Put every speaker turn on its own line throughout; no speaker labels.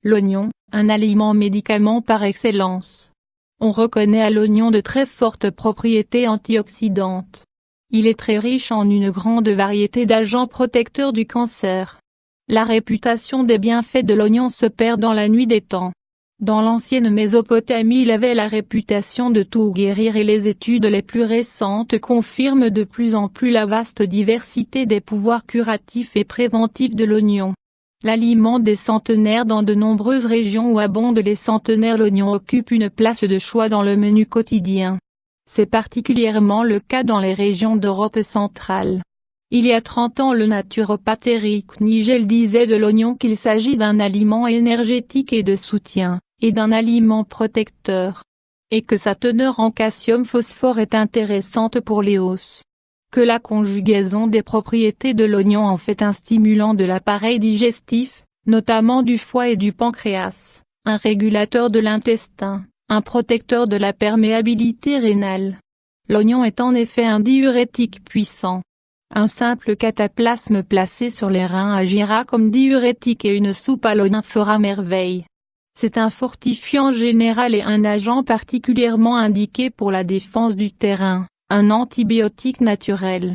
L'oignon, un aliment médicament par excellence. On reconnaît à l'oignon de très fortes propriétés antioxydantes. Il est très riche en une grande variété d'agents protecteurs du cancer. La réputation des bienfaits de l'oignon se perd dans la nuit des temps. Dans l'ancienne Mésopotamie, il avait la réputation de tout guérir et les études les plus récentes confirment de plus en plus la vaste diversité des pouvoirs curatifs et préventifs de l'oignon. L'aliment des centenaires. Dans de nombreuses régions où abondent les centenaires, l'oignon occupe une place de choix dans le menu quotidien. C'est particulièrement le cas dans les régions d'Europe centrale. Il y a 30 ans, le naturopathe Éric Nigel disait de l'oignon qu'il s'agit d'un aliment énergétique et de soutien, et d'un aliment protecteur. Et que sa teneur en calcium-phosphore est intéressante pour les os. Que la conjugaison des propriétés de l'oignon en fait un stimulant de l'appareil digestif, notamment du foie et du pancréas, un régulateur de l'intestin, un protecteur de la perméabilité rénale. L'oignon est en effet un diurétique puissant. Un simple cataplasme placé sur les reins agira comme diurétique et une soupe à l'oignon fera merveille. C'est un fortifiant général et un agent particulièrement indiqué pour la défense du terrain, un antibiotique naturel.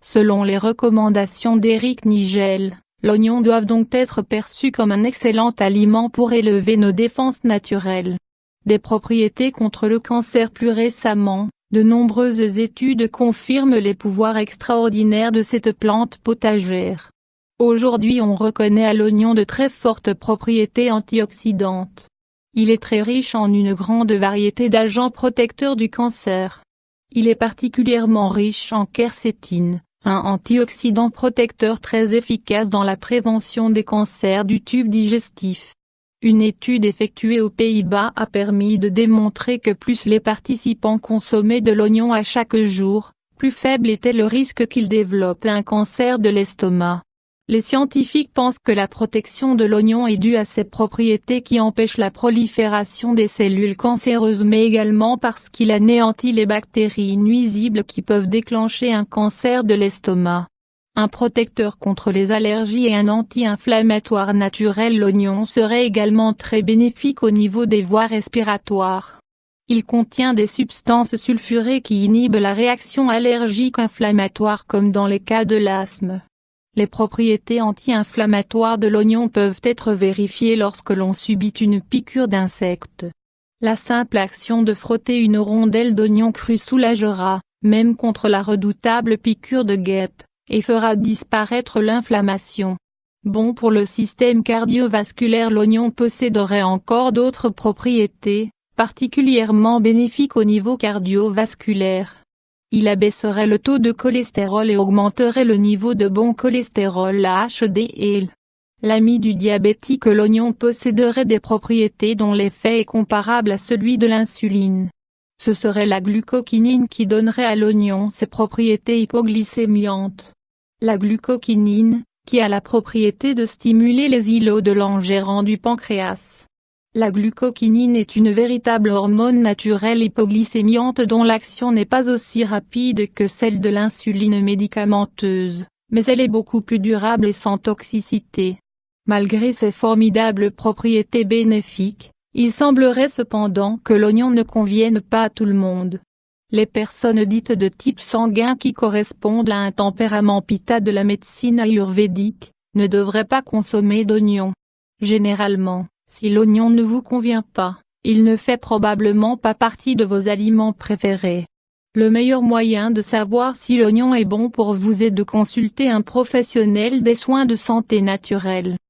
Selon les recommandations d'Éric Nigel, l'oignon doit donc être perçu comme un excellent aliment pour élever nos défenses naturelles. Des propriétés contre le cancer. Plus récemment, de nombreuses études confirment les pouvoirs extraordinaires de cette plante potagère. Aujourd'hui, on reconnaît à l'oignon de très fortes propriétés antioxydantes. Il est très riche en une grande variété d'agents protecteurs du cancer. Il est particulièrement riche en quercétine, un antioxydant protecteur très efficace dans la prévention des cancers du tube digestif. Une étude effectuée aux Pays-Bas a permis de démontrer que plus les participants consommaient de l'oignon à chaque jour, plus faible était le risque qu'ils développent un cancer de l'estomac. Les scientifiques pensent que la protection de l'oignon est due à ses propriétés qui empêchent la prolifération des cellules cancéreuses, mais également parce qu'il anéantit les bactéries nuisibles qui peuvent déclencher un cancer de l'estomac. Un protecteur contre les allergies et un anti-inflammatoire naturel. L'oignon serait également très bénéfique au niveau des voies respiratoires. Il contient des substances sulfurées qui inhibent la réaction allergique inflammatoire comme dans les cas de l'asthme. Les propriétés anti-inflammatoires de l'oignon peuvent être vérifiées lorsque l'on subit une piqûre d'insecte. La simple action de frotter une rondelle d'oignon cru soulagera, même contre la redoutable piqûre de guêpe, et fera disparaître l'inflammation. Bon pour le système cardiovasculaire. L'oignon posséderait encore d'autres propriétés, particulièrement bénéfiques au niveau cardiovasculaire. Il abaisserait le taux de cholestérol et augmenterait le niveau de bon cholestérol HDL. L'ami du diabétique. L'oignon posséderait des propriétés dont l'effet est comparable à celui de l'insuline. Ce serait la glucokinine qui donnerait à l'oignon ses propriétés hypoglycémiantes. La glucokinine, qui a la propriété de stimuler les îlots de Langerhans du pancréas. La glucokinine est une véritable hormone naturelle hypoglycémiante dont l'action n'est pas aussi rapide que celle de l'insuline médicamenteuse, mais elle est beaucoup plus durable et sans toxicité. Malgré ses formidables propriétés bénéfiques, il semblerait cependant que l'oignon ne convienne pas à tout le monde. Les personnes dites de type sanguin qui correspondent à un tempérament pitta de la médecine ayurvédique, ne devraient pas consommer d'oignon. Généralement, si l'oignon ne vous convient pas, il ne fait probablement pas partie de vos aliments préférés. Le meilleur moyen de savoir si l'oignon est bon pour vous est de consulter un professionnel des soins de santé naturelle.